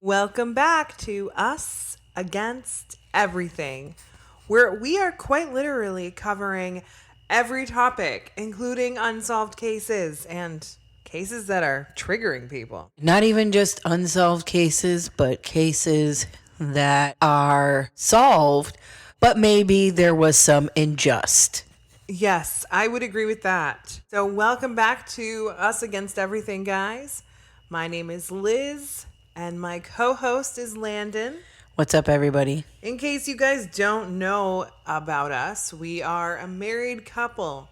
Welcome back to Us Against Everything, where we are quite literally covering every topic, including unsolved cases and cases that are triggering people. Not even just unsolved cases, but cases that are solved, but maybe there was some unjust. Yes, I would agree with that. So, welcome back to Us Against Everything, guys. My name is Liz, and my co host is Landen. What's up, everybody? In case you guys don't know about us, we are a married couple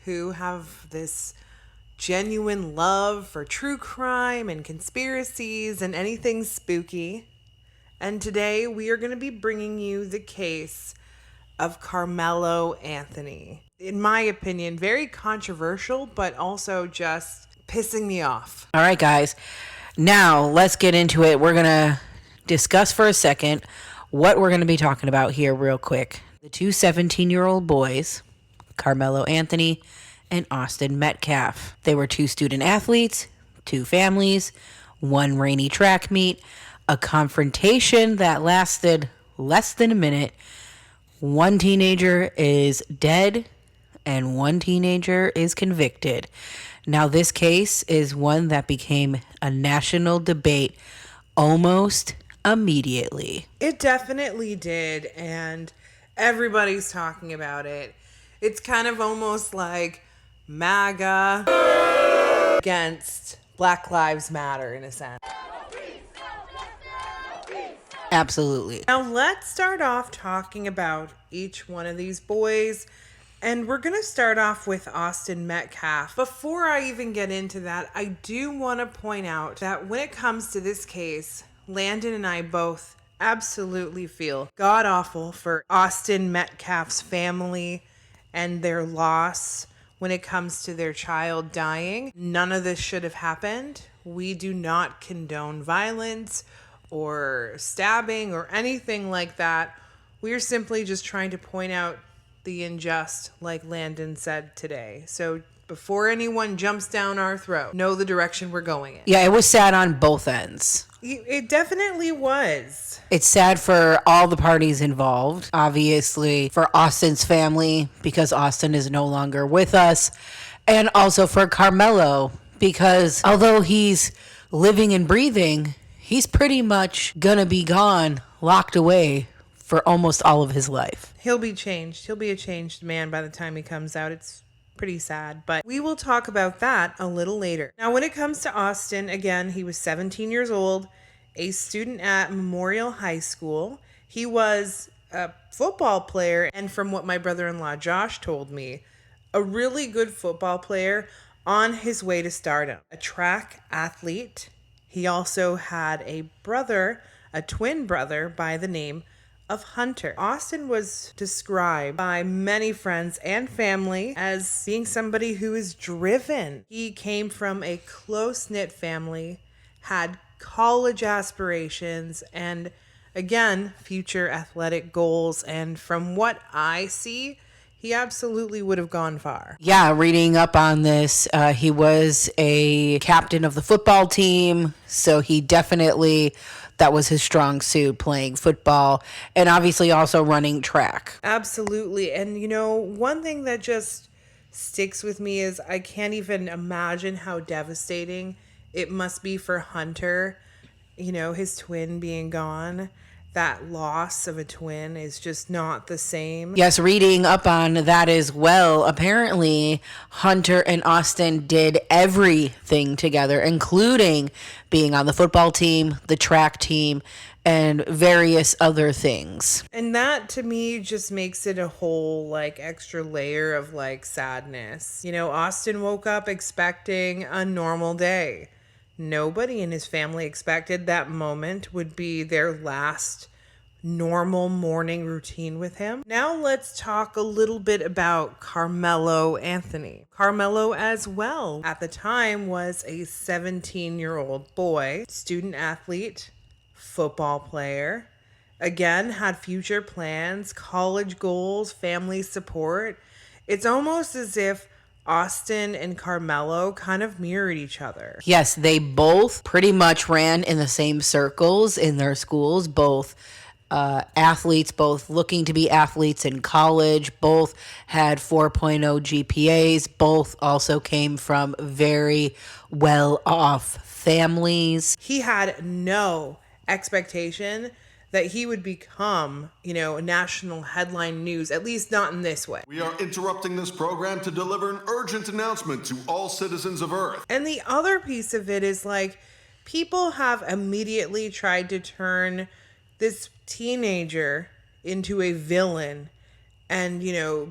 who have this genuine love for true crime and conspiracies and anything spooky. And today we are going to be bringing you the case of Karmelo Anthony. In my opinion, very controversial, but also just pissing me off. All right, guys. Now let's get into it. We're going to discuss for a second what we're going to be talking about here, real quick. The two 17-year-old boys, Karmelo Anthony and Austin Metcalf. They were two student athletes, two families, one rainy track meet, a confrontation that lasted less than a minute. One teenager is dead and one teenager is convicted. Now, this case is one that became a national debate almost immediately. It definitely did, and everybody's talking about it. It's kind of almost like MAGA against Black Lives Matter in a sense. Absolutely. Now let's start off talking about each one of these boys. And we're going to start off with Austin Metcalf. Before I even get into that, I do want to point out that when it comes to this case, Landen and I both absolutely feel god-awful for Austin Metcalf's family and their loss when it comes to their child dying. None of this should have happened. We do not condone violence or stabbing or anything like that. We are simply just trying to point out the unjust, like Landen said today. So before anyone jumps down our throat, know the direction we're going in. Yeah, it was sad on both ends. It definitely was. It's sad for all the parties involved. Obviously, for Austin's family, because Austin is no longer with us. And also for Karmelo, because although he's living and breathing, he's pretty much gonna be gone, locked away for almost all of his life. He'll be changed. He'll be a changed man by the time he comes out. It's pretty sad, but we will talk about that a little later. Now, when it comes to Austin, again, he was 17 years old, a student at Memorial High School. He was a football player, and from what my brother-in-law Josh told me, a really good football player on his way to stardom. A track athlete. He also had a brother, a twin brother by the name of Hunter. Austin was described by many friends and family as being somebody who is driven. He came from a close-knit family, had college aspirations, and again, future athletic goals. And from what I see, he absolutely would have gone far. Yeah, reading up on this, he was a captain of the football team, so he definitely, that was his strong suit, playing football, and obviously also running track. Absolutely. And one thing that just sticks with me is I can't even imagine how devastating it must be for Hunter, his twin being gone. That loss of a twin is just not the same. Yes, reading up on that as well. Apparently, Hunter and Austin did everything together, including being on the football team, the track team, and various other things. And that to me just makes it a whole extra layer of sadness. Austin woke up expecting a normal day. Nobody in his family expected that moment would be their last normal morning routine with him. Now let's talk a little bit about Karmelo Anthony. Karmelo as well, at the time, was a 17-year-old boy, student athlete, football player. Again, had future plans, college goals, family support. It's almost as if Austin and Karmelo kind of mirrored each other. Yes, they both pretty much ran in the same circles in their schools, both athletes, both looking to be athletes in college, both had 4.0 GPAs, both also came from very well off families. He had no expectation that he would become, national headline news, at least not in this way. We are interrupting this program to deliver an urgent announcement to all citizens of Earth. And the other piece of it is people have immediately tried to turn this teenager into a villain and,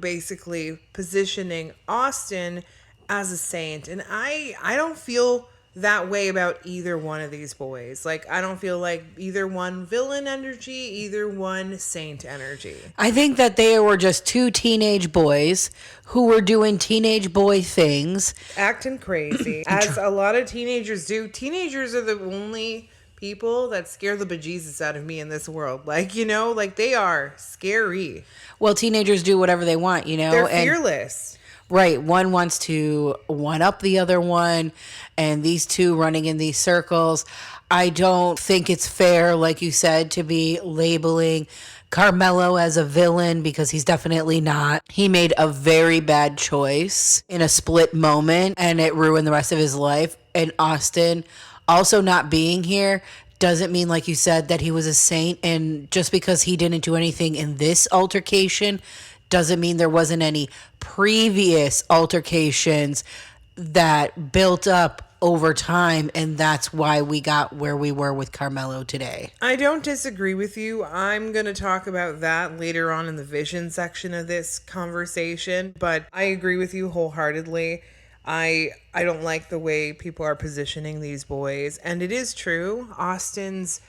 basically positioning Austin as a saint. And I don't feel that way about either one of these boys. I don't feel like either one villain energy, either one saint energy. I think that they were just two teenage boys who were doing teenage boy things. Acting crazy, as a lot of teenagers do. Teenagers are the only people that scare the bejesus out of me in this world. They are scary. Well, teenagers do whatever they want, They're fearless. Right. One wants to one up the other one, and these two running in these circles. I don't think it's fair, like you said, to be labeling Karmelo as a villain, because he's definitely not. He made a very bad choice in a split moment, and it ruined the rest of his life. And Austin also not being here doesn't mean, like you said, that he was a saint. And just because he didn't do anything in this altercation doesn't mean there wasn't any previous altercations that built up over time, and that's why we got where we were with Karmelo today. I don't disagree with you. I'm going to talk about that later on in the vision section of this conversation, but I agree with you wholeheartedly. I don't like the way people are positioning these boys, and it is true, Austin's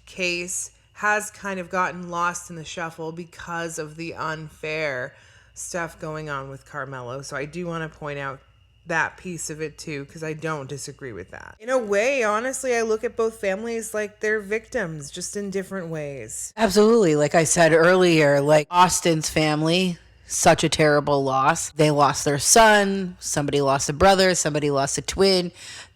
case has kind of gotten lost in the shuffle because of the unfair stuff going on with Karmelo. So I do want to point out that piece of it too, because I don't disagree with that. In a way, honestly, I look at both families like they're victims, just in different ways. Absolutely. Like I said earlier, like Austin's family, such a terrible loss. They lost their son, somebody lost a brother, somebody lost a twin.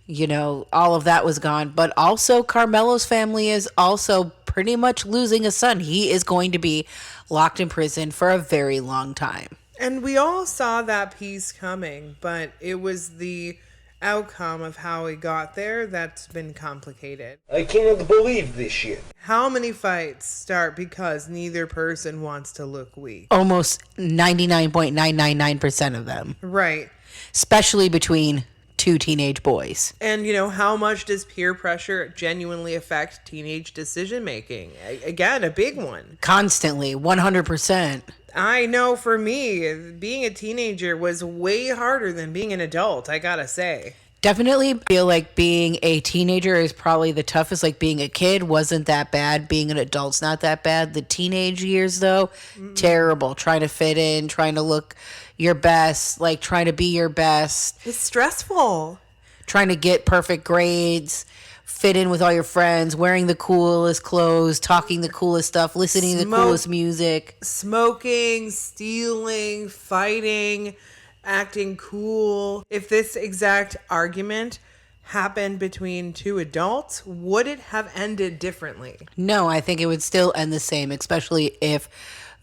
All of that was gone. But also Karmelo's family is also pretty much losing a son. He is going to be locked in prison for a very long time. And we all saw that piece coming, but it was the outcome of how he got there that's been complicated. I cannot believe this shit. How many fights start because neither person wants to look weak? Almost 99.999% of them. Right. Especially between two teenage boys. And, how much does peer pressure genuinely affect teenage decision making? Again, a big one. Constantly, 100%. I know for me, being a teenager was way harder than being an adult, I gotta say. Definitely feel like being a teenager is probably the toughest. Like being a kid wasn't that bad. Being an adult's not that bad. The teenage years, though, terrible. Trying to fit in, trying to look your best, like trying to be your best. It's stressful. Trying to get perfect grades, fit in with all your friends, wearing the coolest clothes, talking the coolest stuff, listening to the coolest music. Smoking, stealing, fighting, acting cool. If this exact argument happened between two adults, would it have ended differently? No, I think it would still end the same, especially if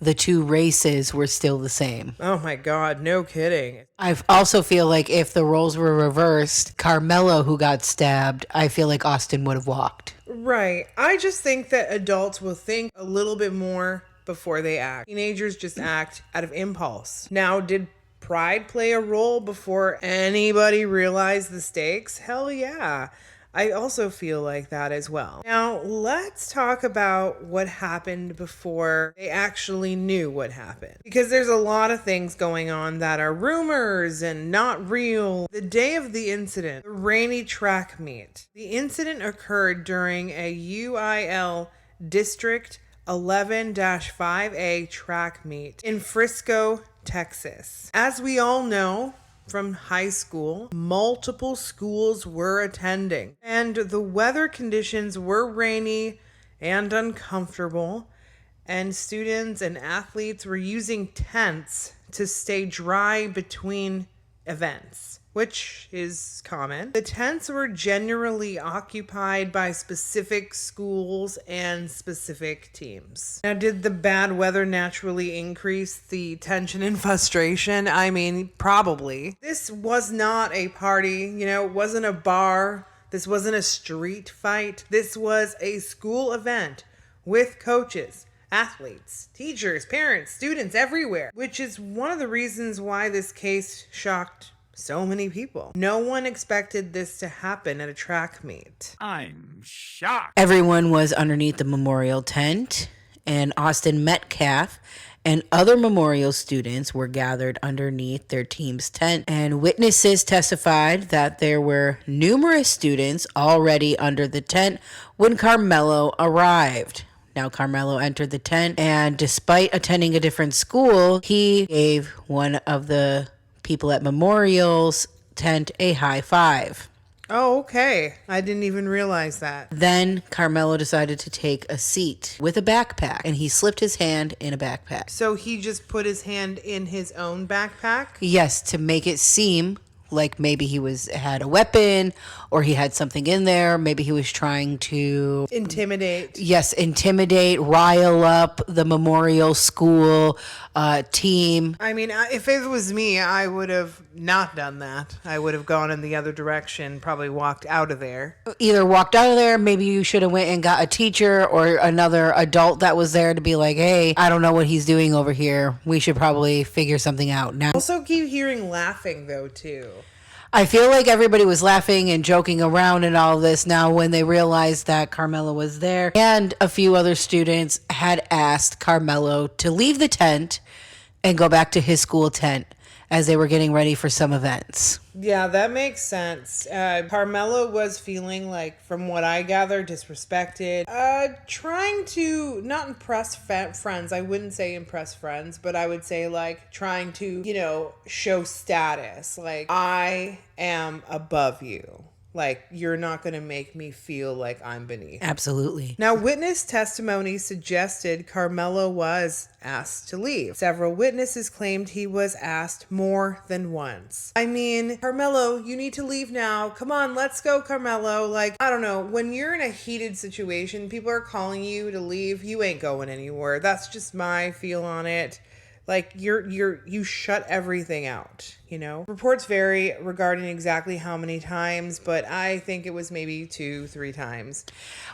the two races were still the same. Oh my God, no kidding. I also feel like if the roles were reversed, Karmelo, who got stabbed, I feel like Austin would have walked. Right. I just think that adults will think a little bit more before they act. Teenagers just act out of impulse. Now, did pride play a role before anybody realized the stakes? Hell yeah. I also feel like that as well. Now, let's talk about what happened before they actually knew what happened. Because there's a lot of things going on that are rumors and not real. The day of the incident, the rainy track meet. The incident occurred during a UIL District 11-5A track meet in Frisco, Texas. As we all know, from high school, multiple schools were attending, and the weather conditions were rainy and uncomfortable, and students and athletes were using tents to stay dry between events, which is common. The tents were generally occupied by specific schools and specific teams. Now, did the bad weather naturally increase the tension and frustration? I mean, probably. This was not a party, it wasn't a bar. This wasn't a street fight. This was a school event with coaches, athletes, teachers, parents, students everywhere, which is one of the reasons why this case shocked so many people. No one expected this to happen at a track meet. I'm shocked. Everyone was underneath the memorial tent, and Austin Metcalf and other memorial students were gathered underneath their team's tent. And witnesses testified that there were numerous students already under the tent when Karmelo arrived. Now, Karmelo entered the tent, and despite attending a different school, he gave one of the people at Memorial's tent a high five. Oh, okay. I didn't even realize that. Then Karmelo decided to take a seat with a backpack, and he slipped his hand in a backpack. So he just put his hand in his own backpack? Yes, to make it seem like maybe he had a weapon or he had something in there. Maybe he was trying to intimidate, rile up the Memorial School team. I mean, if it was me, I would have not done that. I would have gone in the other direction, probably walked out of there. Either walked out of there, maybe you should have went and got a teacher or another adult that was there to be like, hey, I don't know what he's doing over here. We should probably figure something out now. Also keep hearing laughing though too. I feel like everybody was laughing and joking around and all this now when they realized that Karmelo was there. And a few other students had asked Karmelo to leave the tent and go back to his school tent as they were getting ready for some events. Yeah, that makes sense. Karmelo was feeling like, from what I gather, disrespected. Trying to not impress friends. I wouldn't say impress friends, but I would say like trying to, show status. Like, I am above you. Like, you're not going to make me feel like I'm beneath. Absolutely. Now, witness testimony suggested Karmelo was asked to leave. Several witnesses claimed he was asked more than once. I mean, Karmelo, you need to leave now. Come on, let's go, Karmelo. Like, I don't know. When you're in a heated situation, people are calling you to leave. You ain't going anywhere. That's just my feel on it. Like, you shut everything out, Reports vary regarding exactly how many times, but I think it was maybe 2-3 times.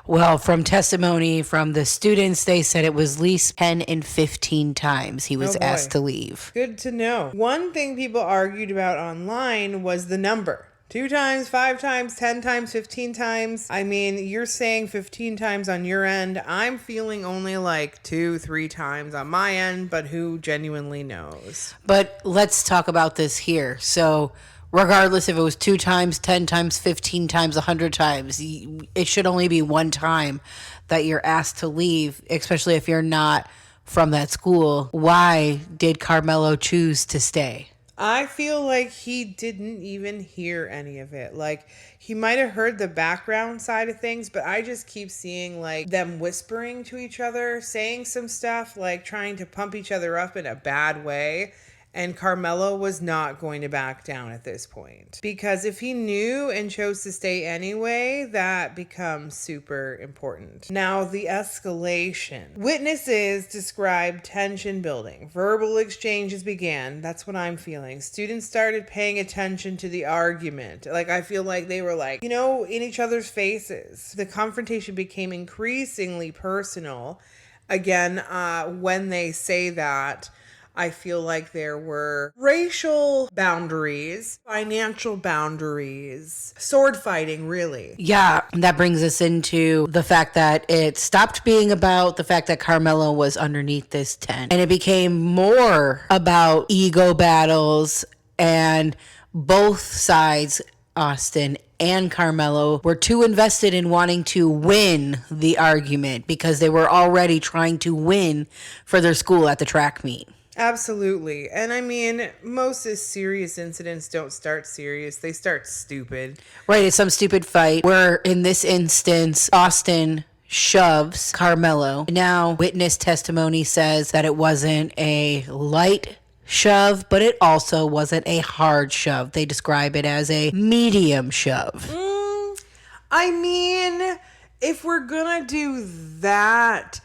Well, from testimony from the students, they said it was at least 10 and 15 times he was asked to leave. Good to know. One thing people argued about online was the number. 2 times, 5 times, 10 times, 15 times. I mean, you're saying 15 times on your end. I'm feeling only like 2-3 times on my end, but who genuinely knows? But let's talk about this here. So regardless if it was 2 times, 10 times, 15 times, 100 times, it should only be one time that you're asked to leave, especially if you're not from that school. Why did Karmelo choose to stay? I feel like he didn't even hear any of it. Like, he might have heard the background side of things, but I just keep seeing like them whispering to each other, saying some stuff, like trying to pump each other up in a bad way. And Karmelo was not going to back down at this point. Because if he knew and chose to stay anyway, that becomes super important. Now, the escalation. Witnesses described tension building. Verbal exchanges began. That's what I'm feeling. Students started paying attention to the argument. Like, I feel like they were like, in each other's faces. The confrontation became increasingly personal. Again, when they say that, I feel like there were racial boundaries, financial boundaries, sword fighting, really. Yeah, that brings us into the fact that it stopped being about the fact that Karmelo was underneath this tent. And it became more about ego battles, and both sides, Austin and Karmelo, were too invested in wanting to win the argument because they were already trying to win for their school at the track meet. Absolutely. And I mean, most of serious incidents don't start serious. They start stupid. Right. It's some stupid fight where in this instance, Austin shoves Karmelo. Now, witness testimony says that it wasn't a light shove, but it also wasn't a hard shove. They describe it as a medium shove. I mean, if we're gonna do that,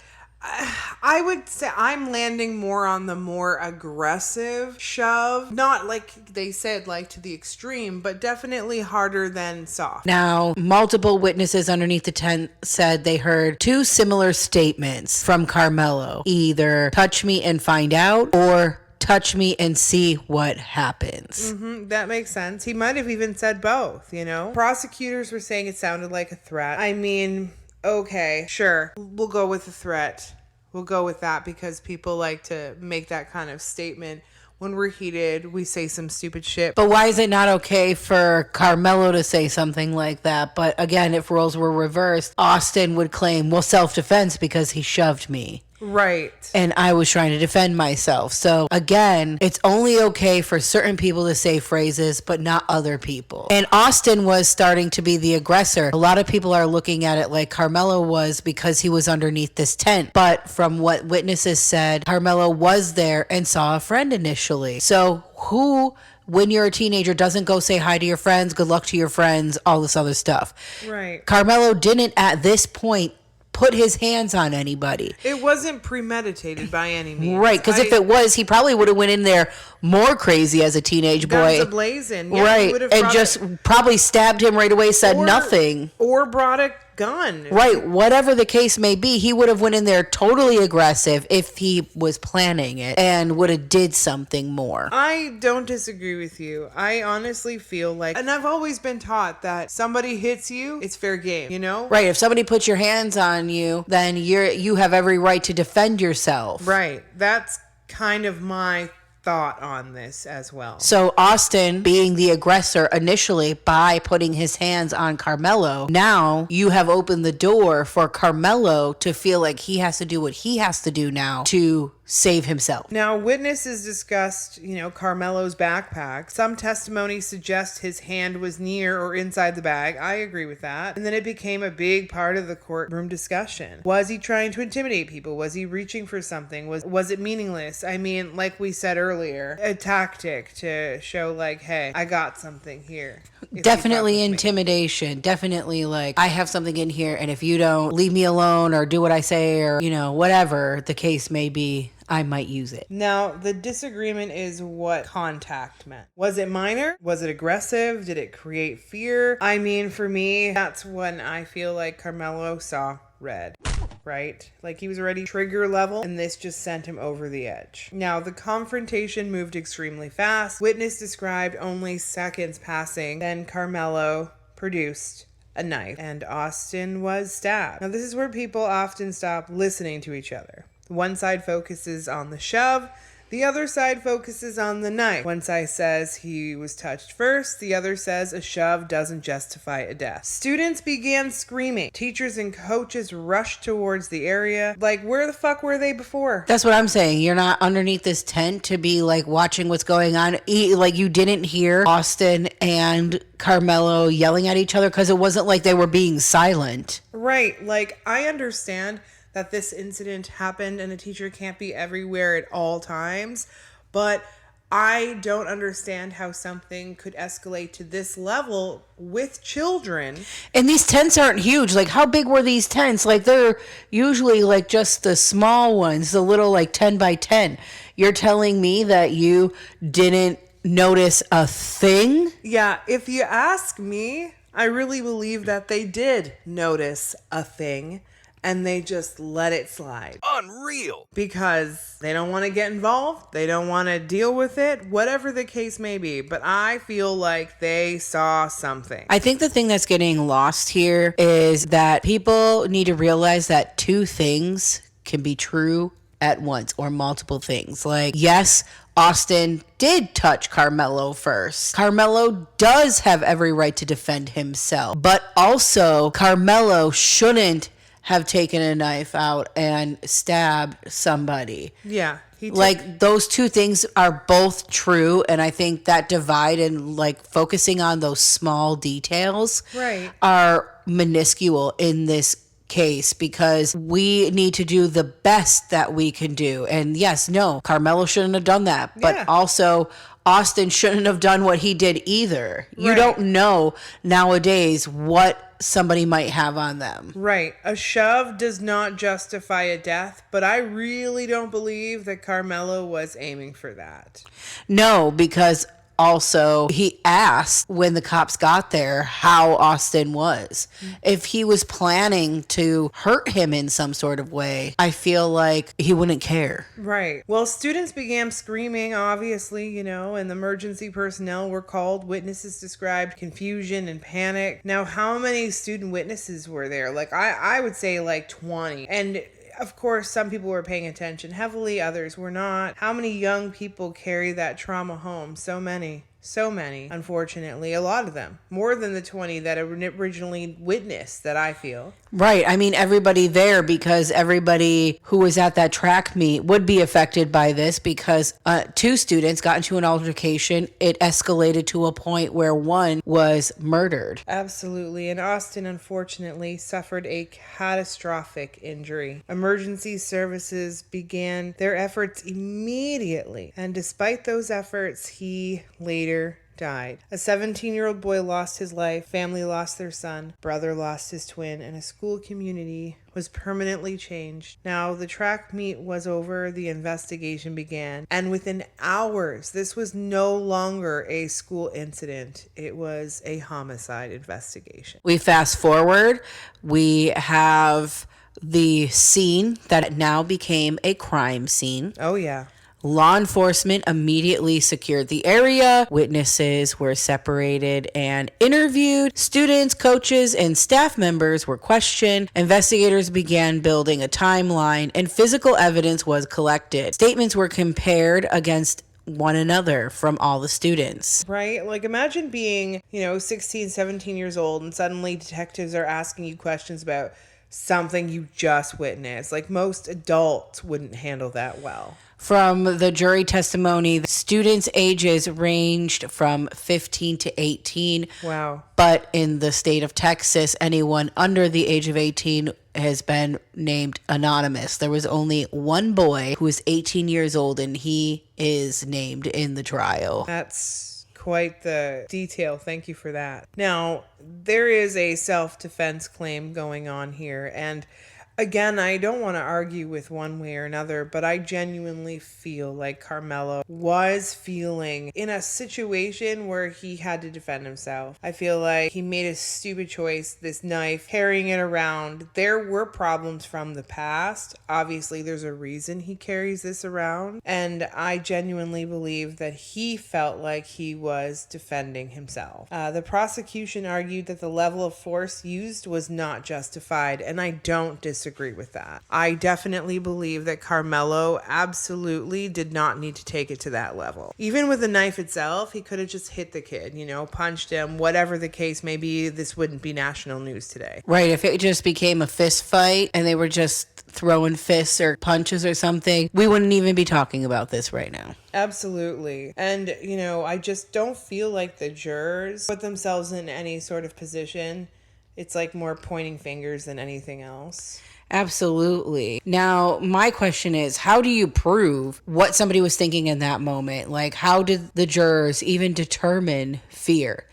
I would say I'm landing more on the more aggressive shove. Not like they said, like to the extreme, but definitely harder than soft. Now, multiple witnesses underneath the tent said they heard two similar statements from Karmelo. Either touch me and find out, or touch me and see what happens. That makes sense. He might have even said both, you know? Prosecutors were saying it sounded like a threat. I mean, okay, sure. We'll go with the threat. We'll go with that because people like to make that kind of statement. When we're heated, we say some stupid shit. But why is it not okay for Karmelo to say something like that? But again, if roles were reversed, Austin would claim, well, self-defense because he shoved me. Right. And I was trying to defend myself. So again, it's only okay for certain people to say phrases, but not other people. And Austin was starting to be the aggressor. A lot of people are looking at it like Karmelo was because he was underneath this tent. But from what witnesses said, Karmelo was there and saw a friend initially. So who, when you're a teenager, doesn't go say hi to your friends, good luck to your friends, all this other stuff. Right. Karmelo didn't at this point put his hands on anybody. It wasn't premeditated by any means. Right, because if it was, he probably would have went in there more crazy as a teenage boy. Guns a-blazing. Yeah, right, and just probably stabbed him right away, said nothing. Or brought a gun. Right, whatever the case may be, he would have went in there totally aggressive if he was planning it and would have did something more. I don't disagree with you. I honestly feel like, and I've always been taught that somebody hits you, it's fair game, you know? Right, if somebody puts your hands on you, then you have every right to defend yourself. Right, that's kind of my thought on this as well. So Austin being the aggressor initially by putting his hands on Karmelo, now you have opened the door for Karmelo to feel like he has to do what he has to do now to save himself. Now, witnesses discussed, Karmelo's backpack. Some testimony suggests his hand was near or inside the bag. I agree with that. And then it became a big part of the courtroom discussion. Was he trying to intimidate people? Was he reaching for something? Was it meaningless? I mean, like we said earlier, a tactic to show like, hey, I got something here. Definitely intimidation. Definitely like, I have something in here, and if you don't leave me alone or do what I say or, whatever the case may be, I might use it. Now, the disagreement is what contact meant. Was it minor? Was it aggressive? Did it create fear? I mean, for me, that's when I feel like Karmelo saw red, right? Like he was already trigger level, and this just sent him over the edge. Now, the confrontation moved extremely fast. Witness described only seconds passing. Then Karmelo produced a knife, and Austin was stabbed. Now, this is where people often stop listening to each other. One side focuses on the shove, the other side focuses on the knife. One side says he was touched first, the other says a shove doesn't justify a death. Students began screaming. Teachers and coaches rushed towards the area. Like, where the fuck were they before? That's what I'm saying. You're not underneath this tent to be like watching what's going on. Like you didn't hear Austin and Karmelo yelling at each other because it wasn't like they were being silent. Right. Like, I understand that this incident happened and a teacher can't be everywhere at all times, but I don't understand how something could escalate to this level with children. And these tents aren't huge. Like, how big were these tents? Like, they're usually like just the small ones, the little like 10 by 10. You're telling me that you didn't notice a thing? Yeah, if you ask me, I really believe that they did notice a thing. And they just let it slide. Unreal. Because they don't want to get involved. They don't want to deal with it. Whatever the case may be. But I feel like they saw something. I think the thing that's getting lost here is that people need to realize that two things can be true at once, or multiple things. Like, yes, Austin did touch Karmelo first. Karmelo does have every right to defend himself. But also, Karmelo shouldn't have taken a knife out and stabbed somebody. Yeah. Like, those two things are both true, and I think that divide and like focusing on those small details right. are minuscule in this case because we need to do the best that we can do. And yes, no, Carmelo shouldn't have done that, but Yeah. also Austin shouldn't have done what he did either. You Right. don't know nowadays what somebody might have on them. Right. A shove does not justify a death, but I really don't believe that Carmelo was aiming for that. No, because also he asked when the cops got there how Austin was. If he was planning to hurt him in some sort of way, I feel like he wouldn't care. Right. Well, students began screaming, obviously, and the emergency personnel were called. Witnesses described confusion and panic. Now, how many student witnesses were there? I would say 20. And of course, some people were paying attention heavily, others were not. How many young people carry that trauma home? So many. So many, unfortunately. A lot of them. More than the 20 that originally witnessed, that I feel. Right. I mean, everybody there, because everybody who was at that track meet would be affected by this because two students got into an altercation. It escalated to a point where one was murdered. Absolutely. And Austin, unfortunately, suffered a catastrophic injury. Emergency services began their efforts immediately. And despite those efforts, he later died. A 17-year-old boy lost his life, family lost their son, brother lost his twin, and a school community was permanently changed. Now, the track meet was over, the investigation began, and within hours, this was no longer a school incident. It was a homicide investigation. We fast forward, we have the scene that now became a crime scene. Oh, yeah. Law enforcement immediately secured the area. Witnesses were separated and interviewed. Students, coaches, and staff members were questioned. Investigators began building a timeline, and physical evidence was collected. Statements were compared against one another from all the students. Right? Imagine being, 16, 17 years old, and suddenly detectives are asking you questions about something you just witnessed. Most adults wouldn't handle that well. From the jury testimony, the students' ages ranged from 15 to 18. Wow. But in the state of Texas, anyone under the age of 18 has been named anonymous. There was only one boy who is 18 years old, and he is named in the trial. That's quite the detail. Thank you for that. Now, there is a self-defense claim going on here, and again, I don't want to argue with one way or another, but I genuinely feel like Carmelo was feeling in a situation where he had to defend himself. I feel like he made a stupid choice, this knife, carrying it around. There were problems from the past. Obviously, there's a reason he carries this around. And I genuinely believe that he felt like he was defending himself. The prosecution argued that the level of force used was not justified, and I don't disagree with that. I definitely believe that Carmelo absolutely did not need to take it to that level. Even with the knife itself, he could have just hit the kid, punched him, whatever the case may be. This wouldn't be national news today. Right, if it just became a fist fight and they were just throwing fists or punches or something, we wouldn't even be talking about this right now. Absolutely. And, I just don't feel like the jurors put themselves in any sort of position. It's more pointing fingers than anything else. Absolutely. Now, my question is, how do you prove what somebody was thinking in that moment? How did the jurors even determine fear?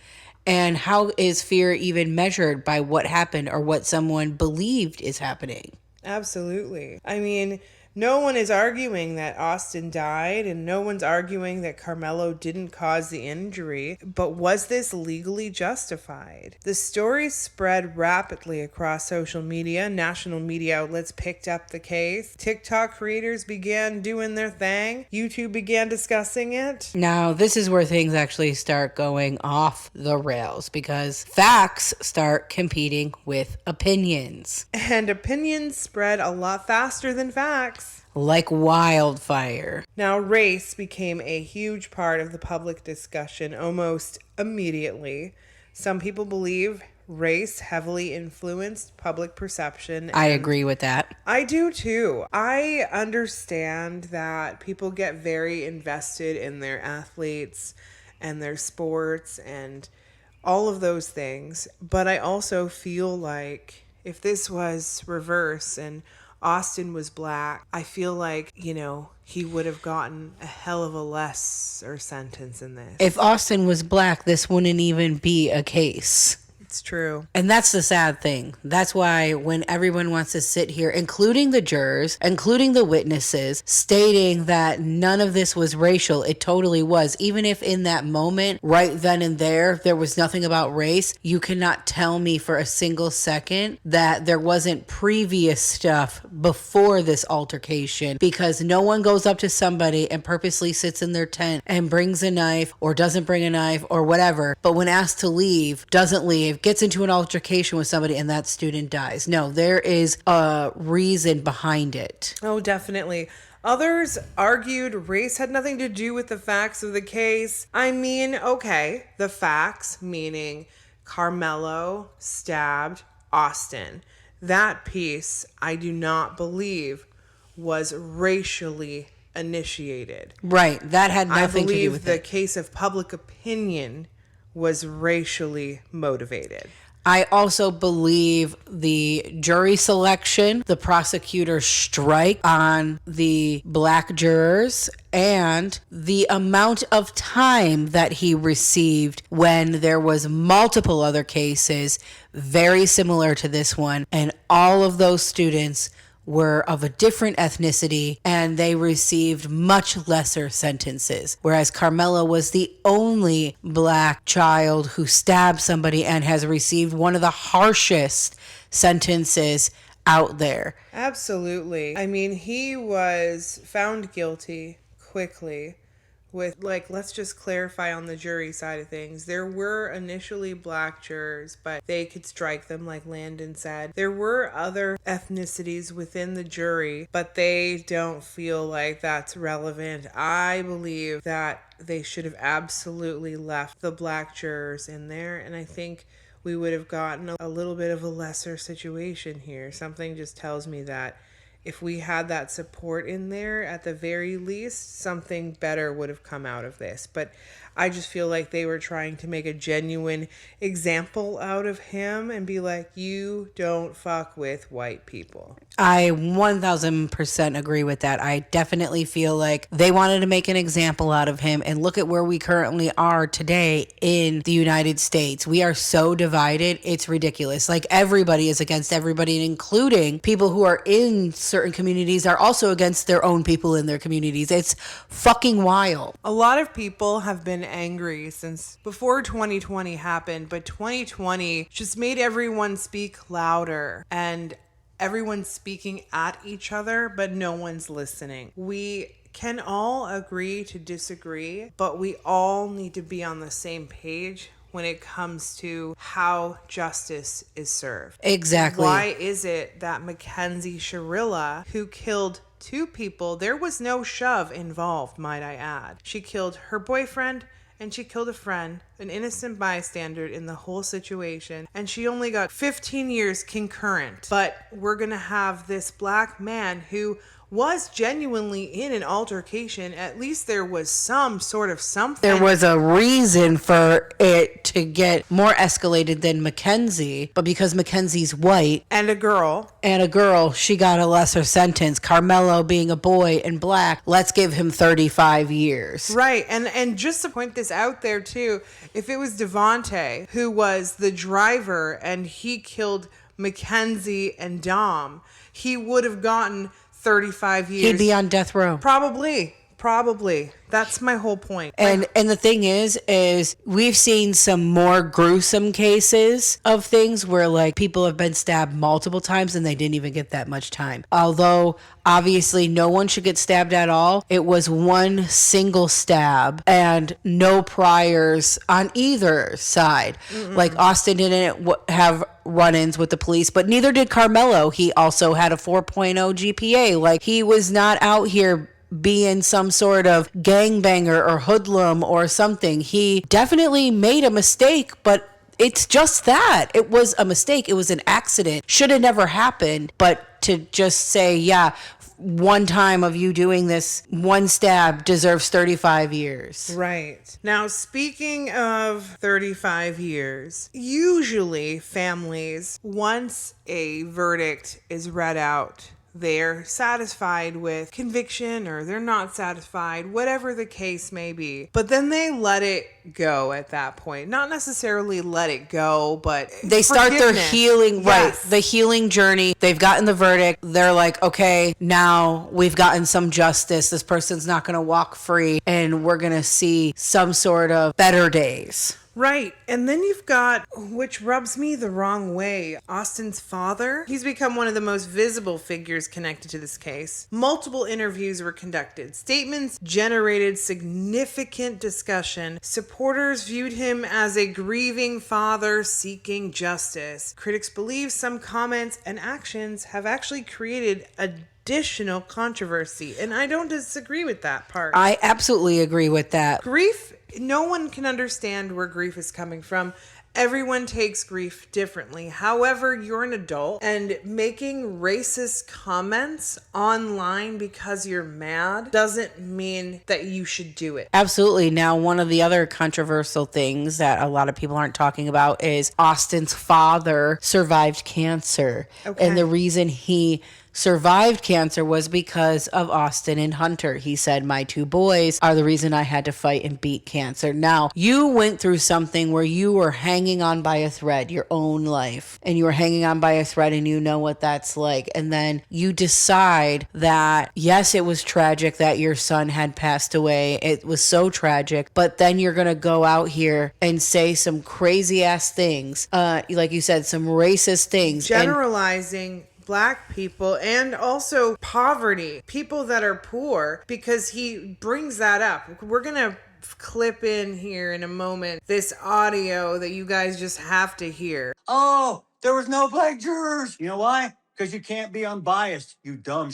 And how is fear even measured by what happened or what someone believed is happening? Absolutely. I mean, no one is arguing that Austin died, and no one's arguing that Carmelo didn't cause the injury, but was this legally justified? The story spread rapidly across social media. National media outlets picked up the case. TikTok creators began doing their thing. YouTube began discussing it. Now, this is where things actually start going off the rails because facts start competing with opinions. And opinions spread a lot faster than facts. Like wildfire. Now, race became a huge part of the public discussion almost immediately. Some people believe race heavily influenced public perception. I agree with that. I do too. I understand that people get very invested in their athletes and their sports and all of those things, but I also feel like if this was reverse and Austin was black, I feel like, he would have gotten a hell of a lesser sentence in this. If Austin was black, this wouldn't even be a case. It's true. And that's the sad thing. That's why when everyone wants to sit here, including the jurors, including the witnesses, stating that none of this was racial, it totally was. Even if in that moment, right then and there was nothing about race, you cannot tell me for a single second that there wasn't previous stuff before this altercation, because no one goes up to somebody and purposely sits in their tent and brings a knife or doesn't bring a knife or whatever, but when asked to leave, doesn't leave, gets into an altercation with somebody, and that student dies. No, there is a reason behind it. Oh, definitely. Others argued race had nothing to do with the facts of the case. I mean, okay, the facts, meaning Karmelo stabbed Austin. That piece, I do not believe, was racially initiated. Right, that had nothing to do with I believe the it. case of public opinion was racially motivated. I also believe the jury selection, the prosecutor's strike on the black jurors, and the amount of time that he received when there was multiple other cases very similar to this one, and all of those students were of a different ethnicity and they received much lesser sentences. Whereas Karmelo was the only black child who stabbed somebody and has received one of the harshest sentences out there. Absolutely. I mean, he was found guilty quickly with, let's just clarify on the jury side of things. There were initially black jurors, but they could strike them, like Landen said. There were other ethnicities within the jury, but they don't feel like that's relevant. I believe that they should have absolutely left the black jurors in there, and I think we would have gotten a little bit of a lesser situation here. Something just tells me that if we had that support in there, at the very least, something better would have come out of this. But I just feel like they were trying to make a genuine example out of him and be like, you don't fuck with white people. I 1000% agree with that. I definitely feel like they wanted to make an example out of him, and look at where we currently are today in the United States. We are so divided. It's ridiculous. Like, everybody is against everybody, including people who are in certain communities are also against their own people in their communities. It's fucking wild. A lot of people have been angry since before 2020 happened, but 2020 just made everyone speak louder, and everyone's speaking at each other, but no one's listening. We can all agree to disagree, but we all need to be on the same page when it comes to how justice is served. Exactly. Why is it that Mackenzie Sharilla, who killed 2 people, there was no shove involved, might I add. She killed her boyfriend and she killed a friend, an innocent bystander in the whole situation, and she only got 15 years concurrent. But we're gonna have this black man who was genuinely in an altercation. At least there was some sort of something. There was a reason for it to get more escalated than Mackenzie, but because Mackenzie's white and a girl, she got a lesser sentence. Karmelo being a boy and black, let's give him 35 years. Right. And just to point this out there too, if it was Devontae who was the driver and he killed Mackenzie and Dom, he would have gotten 35 years. He'd be on death row. Probably. That's my whole point. And the thing is we've seen some more gruesome cases of things where, like, people have been stabbed multiple times and they didn't even get that much time. Although obviously no one should get stabbed at all. It was one single stab and no priors on either side. Like, Austin didn't have run-ins with the police, but neither did Karmelo. He also had a 4.0 GPA. Like, he was not out here being some sort of gangbanger or hoodlum or something. He definitely made a mistake, but it's just that. It was a mistake. It was an accident. Should have never happened. But to just say, yeah, one time of you doing this, one stab deserves 35 years. Right. Now, speaking of 35 years, usually families, once a verdict is read out, they're satisfied with conviction or they're not satisfied, whatever the case may be. But then they let it go at that point. Not necessarily let it go, but they start their forgiveness. healing, Yes. right? The healing journey. They've gotten the verdict. They're like, okay, now we've gotten some justice. This person's not going to walk free and we're going to see some sort of better days. Right. And then you've got, which rubs me the wrong way, Austin's father. He's become one of the most visible figures connected to this case. Multiple interviews were conducted. Statements generated significant discussion. Supporters viewed him as a grieving father seeking justice. Critics believe some comments and actions have actually created additional controversy. And I don't disagree with that part. I absolutely agree with that. Grief, no one can understand where grief is coming from. Everyone takes grief differently. However, you're an adult and making racist comments online because you're mad doesn't mean that you should do it. Absolutely. Now, one of the other controversial things that a lot of people aren't talking about is Austin's father survived cancer. Okay. And the reason he survived cancer was because of Austin and Hunter. He said, my two boys are the reason I had to fight and beat cancer. Now, you went through something where you were hanging on by a thread your own life, and you were hanging on by a thread and you know what that's like. And then you decide that, yes, it was tragic that your son had passed away. It was so tragic, but then you're going to go out here and say some crazy ass things. Like you said, some racist things. Generalizing Black people and also poverty, people that are poor, because he brings that up. We're going to clip in here in a moment this audio that you guys just have to hear. Oh, there was no black jurors. You know why? Because you can't be unbiased, you dumb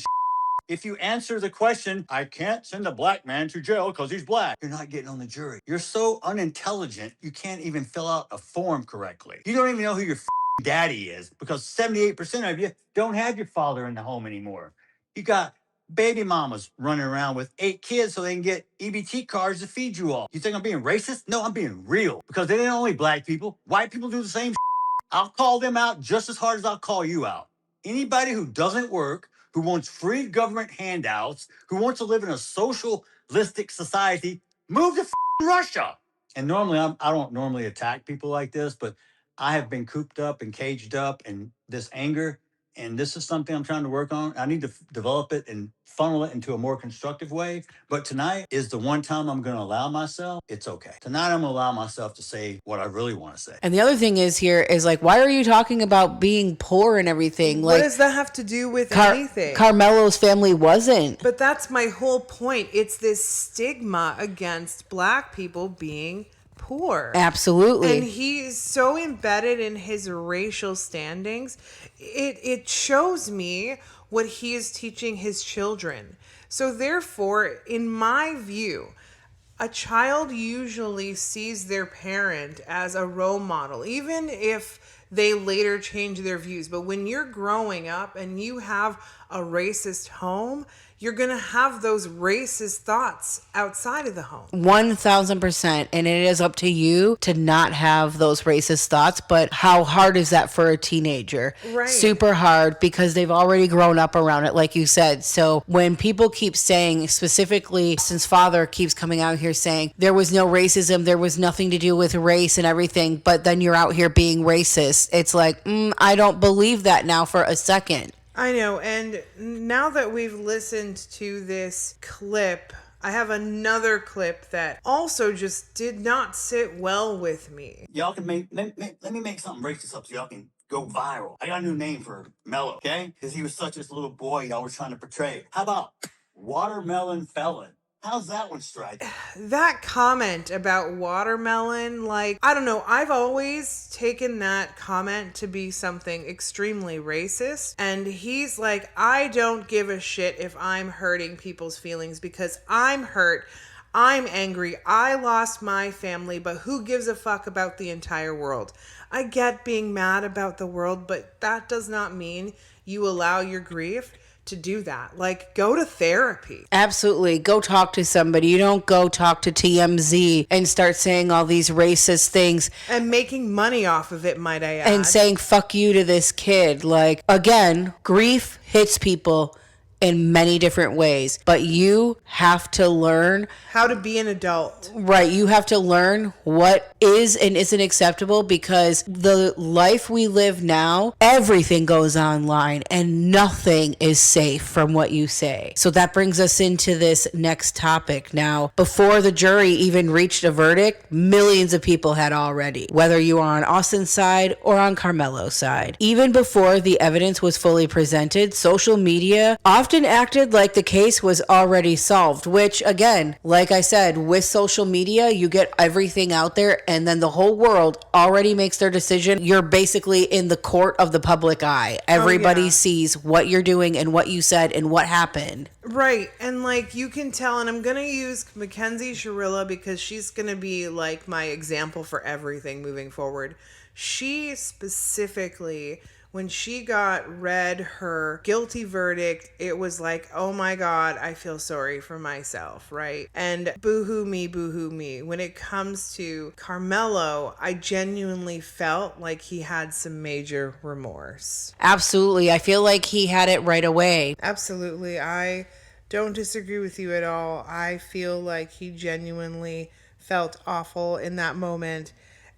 If you answer the question, I can't send a black man to jail because he's black, you're not getting on the jury. You're so unintelligent, you can't even fill out a form correctly. You don't even know who your daddy is because 78% of you don't have your father in the home anymore. You got baby mamas running around with 8 kids so they can get EBT cards to feed you all. You think I'm being racist? No, I'm being real because they ain't only black people. White people do the same. I'll call them out just as hard as I'll call you out. Anybody who doesn't work, who wants free government handouts, who wants to live in a socialistic society, move to Russia. And normally, I don't normally attack people like this, but I have been cooped up and caged up in this anger. And this is something I'm trying to work on. I need to develop it and funnel it into a more constructive way. But tonight is the one time I'm going to allow myself. It's okay. Tonight, I'm going to allow myself to say what I really want to say. And the other thing is here is like, why are you talking about being poor and everything? What Like, does that have to do with anything? Carmelo's family wasn't. But that's my whole point. It's this stigma against Black people being poor. Absolutely. And he's so embedded in his racial standings. It shows me what he is teaching his children. So therefore, in my view, a child usually sees their parent as a role model, even if they later change their views. But when you're growing up and you have a racist home, you're going to have those racist thoughts outside of the home. 1000%. And it is up to you to not have those racist thoughts. But how hard is that for a teenager? Right. Super hard because they've already grown up around it, like you said. So when people keep saying, specifically, since father keeps coming out here saying there was no racism, there was nothing to do with race and everything, but then you're out here being racist. It's like, I don't believe that now for a second. I know, and now that we've listened to this clip, I have another clip that also just did not sit well with me. Y'all can let me make something racist up so y'all can go viral. I got a new name for Mello, okay? Because he was such this little boy y'all were trying to portray. How about Watermelon Felon? How's that one strike? That comment about watermelon, like, I don't know, I've always taken that comment to be something extremely racist. And he's like, I don't give a shit if I'm hurting people's feelings because I'm hurt. I'm angry. I lost my family, but who gives a fuck about the entire world? I get being mad about the world, but that does not mean you allow your grief to do that. Like, go to therapy. Absolutely. Go talk to somebody. You don't go talk to TMZ and start saying all these racist things And making money off of it, might I add. and saying fuck you to this kid. Like, again, grief hits people in many different ways, but you have to learn how to be an adult. Right. You have to learn what is and isn't acceptable, because the life we live now, everything goes online and nothing is safe from what you say. So that brings us into this next topic. Now, before the jury even reached a verdict, millions of people had already, whether you are on Austin's side or on Karmelo's side. Even before the evidence was fully presented, social media often acted like the case was already solved, which, again, like I said, with social media, you get everything out there and then the whole world already makes their decision. You're basically in the court of the public eye. Everybody sees what you're doing and what you said and what happened. Right. And like, you can tell, and I'm going to use Mackenzie Shirilla because she's going to be like my example for everything moving forward. She specifically, when she got read her guilty verdict, it was like, oh my God, I feel sorry for myself, right? And boo-hoo me. When it comes to Karmelo, I genuinely felt like he had some major remorse. Absolutely. I feel like he had it right away. Absolutely. I don't disagree with you at all. I feel like he genuinely felt awful in that moment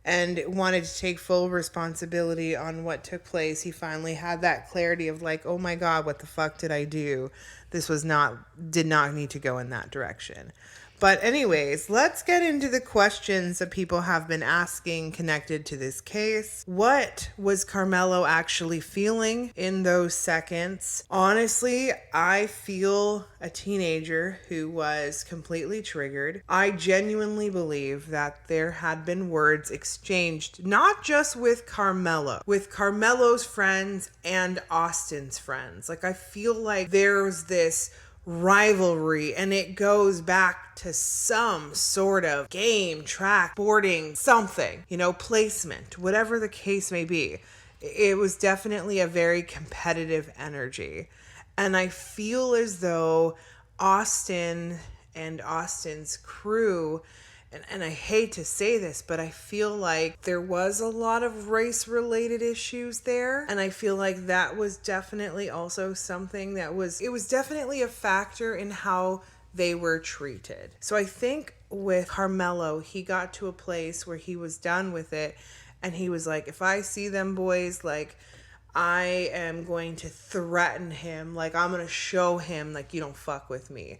and wanted to take full responsibility on what took place. He finally had that clarity of like, oh my God, what the fuck did I do? This did not need to go in that direction. But anyways, let's get into the questions that people have been asking connected to this case. What was Karmelo actually feeling in those seconds? Honestly, I feel a teenager who was completely triggered. I genuinely believe that there had been words exchanged, not just with Karmelo, with Carmelo's friends and Austin's friends. Like, I feel like there's this rivalry and it goes back to some sort of game, track, boarding, something, placement, whatever the case may be. It was definitely a very competitive energy. And I feel as though Austin and Austin's crew, and I hate to say this, but I feel like there was a lot of race-related issues there. And I feel like that was definitely also something it was definitely a factor in how they were treated. So I think with Karmelo, he got to a place where he was done with it. And he was like, if I see them boys, like, I am going to threaten him. Like, I'm going to show him, like, you don't fuck with me.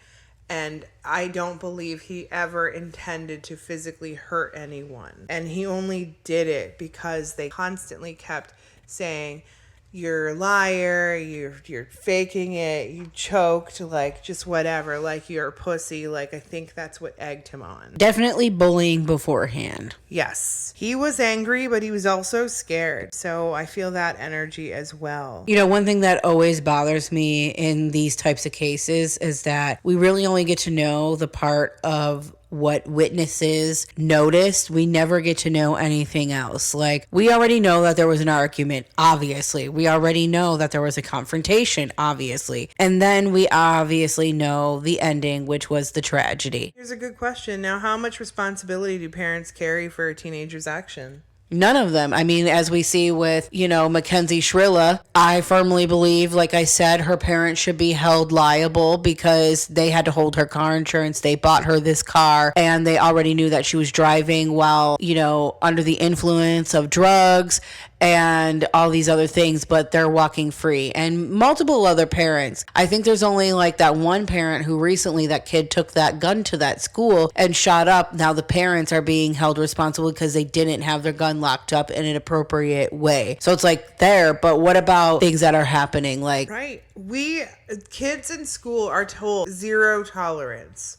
And I don't believe he ever intended to physically hurt anyone. And he only did it because they constantly kept saying, you're a liar, you're faking it, you choked, like, just whatever, like, you're a pussy. Like, I think that's what egged him on. Definitely bullying beforehand. Yes. He was angry, but he was also scared. So I feel that energy as well. One thing that always bothers me in these types of cases is that we really only get to know the part of what witnesses noticed. We never get to know anything else. Like, we already know that there was an argument, obviously. We already know that there was a confrontation, obviously. And then we obviously know the ending, which was the tragedy. Here's a good question. Now, how much responsibility do parents carry for a teenager's action? None of them. I mean, as we see with, Mackenzie Shrilla, I firmly believe, like I said, her parents should be held liable because they had to hold her car insurance. They bought her this car and they already knew that she was driving while, under the influence of drugs and all these other things, but they're walking free. And multiple other parents. I think there's only like that one parent who recently, that kid took that gun to that school and shot up. Now the parents are being held responsible because they didn't have their gun locked up in an appropriate way. So it's like there, but what about things that are happening? Like, right. Kids in school are told zero tolerance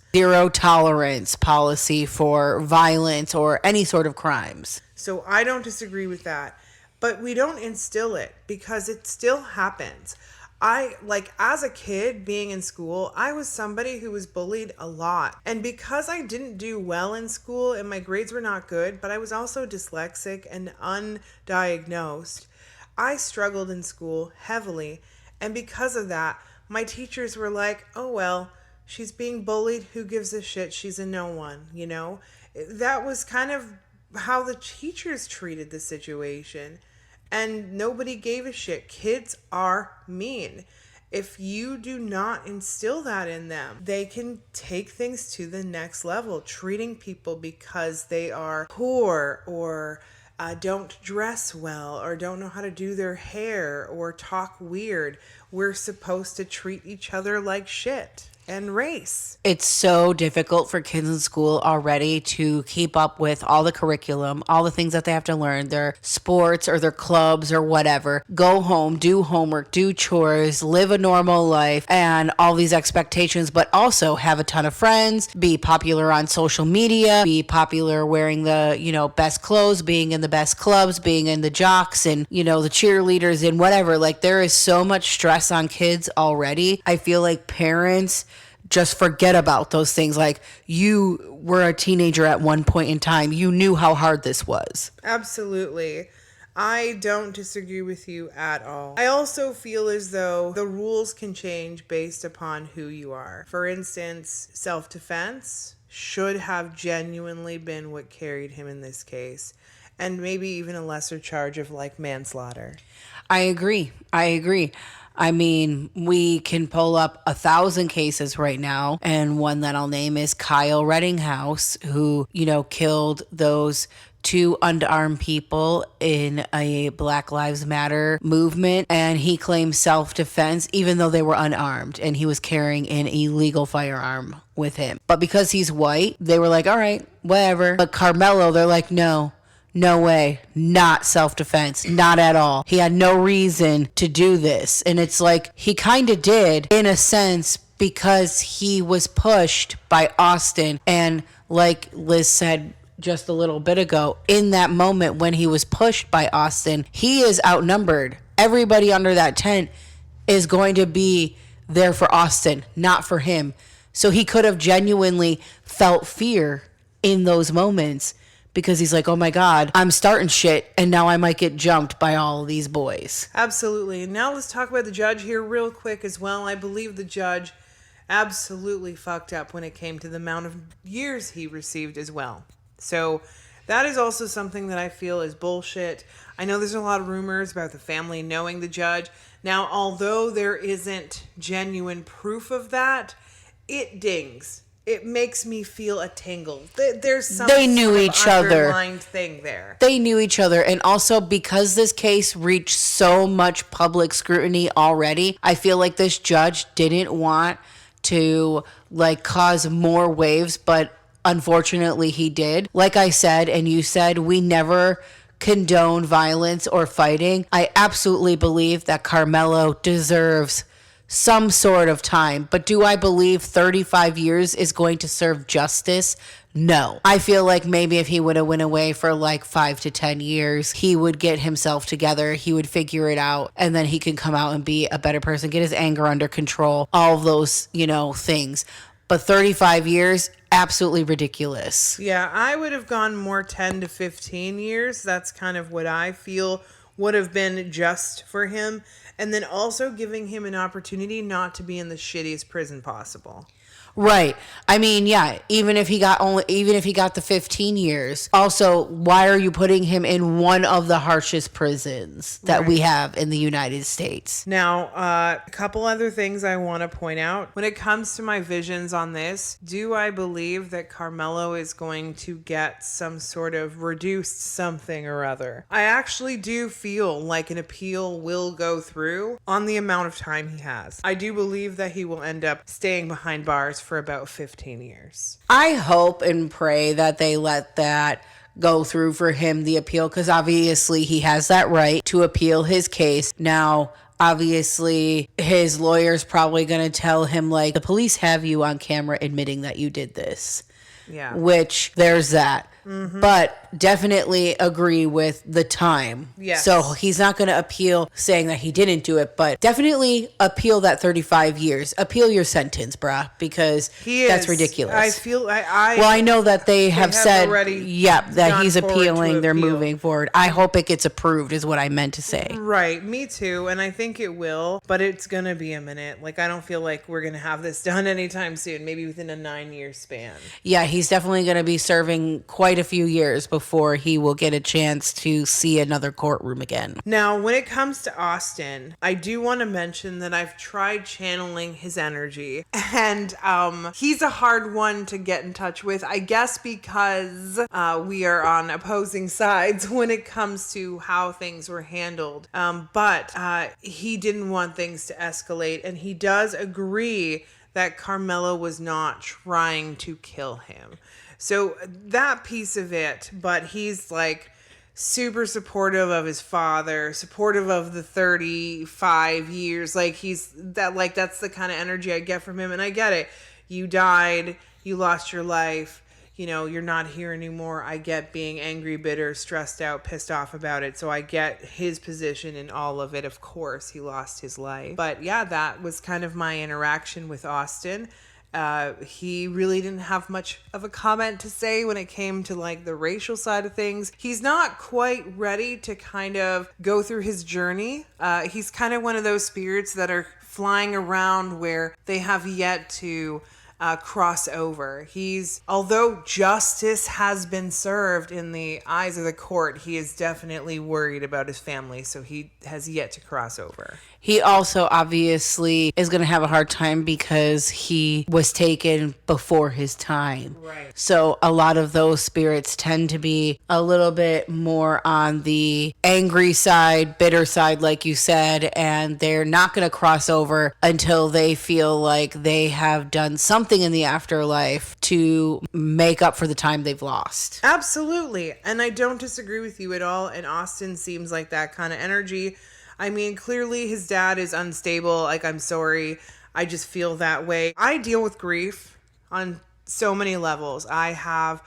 policy for violence or any sort of crimes. So I don't disagree with that. But we don't instill it because it still happens. As a kid being in school, I was somebody who was bullied a lot. And because I didn't do well in school and my grades were not good, but I was also dyslexic and undiagnosed, I struggled in school heavily. And because of that, my teachers were like, oh, well, she's being bullied. Who gives a shit? She's a no one, you know? That was kind of how the teachers treated the situation. And nobody gave a shit. Kids are mean. If you do not instill that in them, they can take things to the next level, treating people because they are poor or don't dress well or don't know how to do their hair or talk weird. We're supposed to treat each other like shit. And race. It's so difficult for kids in school already to keep up with all the curriculum, all the things that they have to learn, their sports or their clubs or whatever. Go home, do homework, do chores, live a normal life, and all these expectations, but also have a ton of friends, be popular on social media, be popular wearing the, best clothes, being in the best clubs, being in the jocks and, the cheerleaders and whatever. Like, there is so much stress on kids already. I feel like parents just forget about those things. Like, you were a teenager at one point in time. You knew how hard this was. Absolutely. I don't disagree with you at all. I also feel as though the rules can change based upon who you are. For instance, self-defense should have genuinely been what carried him in this case. And maybe even a lesser charge of like manslaughter. I agree. I mean, we can pull up 1,000 cases right now, and one that I'll name is Kyle Reddinghouse, who, killed those 2 unarmed people in a Black Lives Matter movement, and he claimed self-defense even though they were unarmed, and he was carrying an illegal firearm with him. But because he's white, they were like, all right, whatever. But Karmelo, they're like, no way, not self-defense, not at all. He had no reason to do this. And it's like, he kind of did in a sense because he was pushed by Austin. And like Liz said just a little bit ago, in that moment when he was pushed by Austin, he is outnumbered. Everybody under that tent is going to be there for Austin, not for him. So he could have genuinely felt fear in those moments. Because he's like, oh my God, I'm starting shit and now I might get jumped by all these boys. Absolutely. Now let's talk about the judge here real quick as well. I believe the judge absolutely fucked up when it came to the amount of years he received as well. So that is also something that I feel is bullshit. I know there's a lot of rumors about the family knowing the judge. Now, although there isn't genuine proof of that, it dings. It makes me feel a tingle. There's some they knew each other. Underlined thing there. They knew each other. And also because this case reached so much public scrutiny already, I feel like this judge didn't want to cause more waves, but unfortunately he did. Like I said, and you said, we never condone violence or fighting. I absolutely believe that Karmelo deserves some sort of time. But do I believe 35 years is going to serve justice? No. I feel like maybe if he would have went away for 5 to 10 years, he would get himself together, he would figure it out, and then he can come out and be a better person, get his anger under control, all of those, things. But 35 years, absolutely ridiculous. Yeah, I would have gone more 10 to 15 years. That's kind of what I feel would have been just for him. And then also giving him an opportunity not to be in the shittiest prison possible. Right. I mean, yeah, even if he got the 15 years, also, why are you putting him in one of the harshest prisons that we have in the United States? Now, a couple other things I want to point out. When it comes to my visions on this, do I believe that Karmelo is going to get some sort of reduced something or other? I actually do feel like an appeal will go through on the amount of time he has. I do believe that he will end up staying behind bars for about 15 years. I hope and pray that they let that go through for him, the appeal, because obviously he has that right to appeal his case. Now, obviously, his lawyer's probably going to tell him, the police have you on camera admitting that you did this. Yeah. Which, there's that. but definitely agree with the time. Yes. So he's not going to appeal saying that he didn't do it, but definitely appeal that 35 years. Appeal your sentence, bruh, because that's ridiculous. I feel well, I know that they have said, already that he's gone forward to appealing. They're appeal. moving forward. I hope it gets approved is what I meant to say. Right, me too, and I think it will, but it's gonna be a minute. Like, I don't feel like we're gonna have this done anytime soon, maybe within a 9-year span. Yeah, he's definitely going to be serving quite a few years before he will get a chance to see another courtroom again. Now, when it comes to Austin, I do want to mention that I've tried channeling his energy, and he's a hard one to get in touch with, I guess because we are on opposing sides when it comes to how things were handled. But he didn't want things to escalate, and he does agree that Karmelo was not trying to kill him. So that piece of it, but he's like super supportive of his father, supportive of the 35 years. Like that's the kind of energy I get from him. And I get it. You died, you lost your life, you're not here anymore. I get being angry, bitter, stressed out, pissed off about it. So I get his position in all of it. Of course, he lost his life. But yeah, that was kind of my interaction with Austin. He really didn't have much of a comment to say when it came to like the racial side of things. He's not quite ready to kind of go through his journey. He's kind of one of those spirits that are flying around where they have yet to cross over. Although justice has been served in the eyes of the court, he is definitely worried about his family, so he has yet to cross over. He also obviously is going to have a hard time because he was taken before his time. Right. So a lot of those spirits tend to be a little bit more on the angry side, bitter side, like you said, and they're not going to cross over until they feel like they have done something in the afterlife to make up for the time they've lost. Absolutely. And I don't disagree with you at all. And Austin seems like that kind of energy. I mean, clearly his dad is unstable. Like, I'm sorry. I just feel that way. I deal with grief on so many levels. I have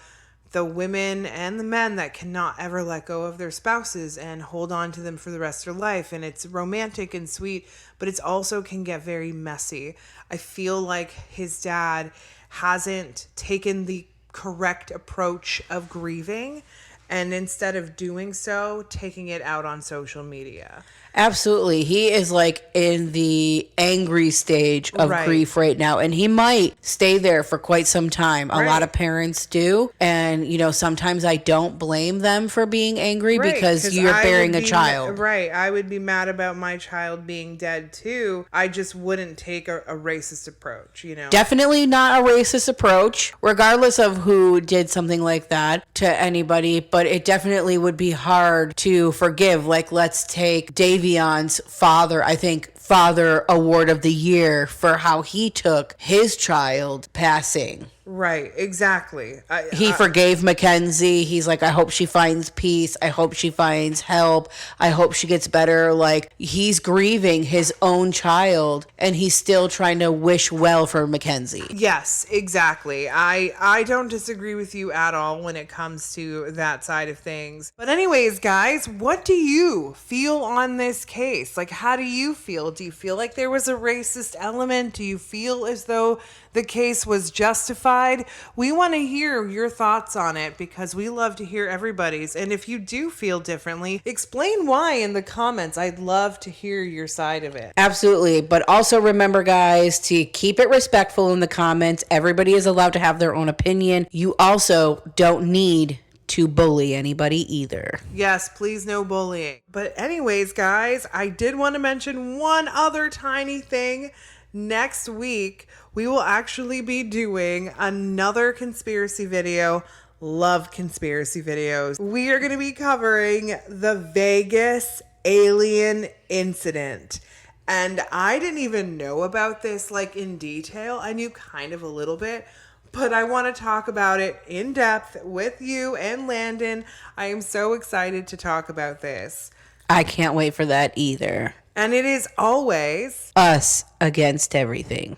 the women and the men that cannot ever let go of their spouses and hold on to them for the rest of their life. And it's romantic and sweet, but it's also can get very messy. I feel like his dad hasn't taken the correct approach of grieving, and instead of doing so, taking it out on social media. Absolutely. He is like in the angry stage of grief right now, and he might stay there for quite some time. A lot of parents do. And, sometimes I don't blame them for being angry because you're bearing a child. Right. I would be mad about my child being dead too. I just wouldn't take a racist approach, Definitely not a racist approach, regardless of who did something like that to anybody, but it definitely would be hard to forgive. Like, let's take Davion's father, I think Father Award of the Year for how he took his child passing. Right, exactly. He forgave Mackenzie. He's like, I hope she finds peace. I hope she finds help. I hope she gets better. Like, he's grieving his own child, and he's still trying to wish well for Mackenzie. Yes, exactly. I don't disagree with you at all when it comes to that side of things. But anyways, guys, what do you feel on this case? Like, how do you feel? Do you feel like there was a racist element? Do you feel as though the case was justified? We want to hear your thoughts on it because we love to hear everybody's. And if you do feel differently, explain why in the comments. I'd love to hear your side of it. Absolutely. But also remember, guys, to keep it respectful in the comments. Everybody is allowed to have their own opinion. You also don't need to bully anybody either. Yes, please no bullying. But anyways, guys, I did want to mention one other tiny thing. Next week, we will actually be doing another conspiracy video. Love conspiracy videos. We are going to be covering the Vegas alien incident. And I didn't even know about this like in detail. I knew kind of a little bit, but I want to talk about it in depth with you and Landen. I am so excited to talk about this. I can't wait for that either. And it is always us against everything.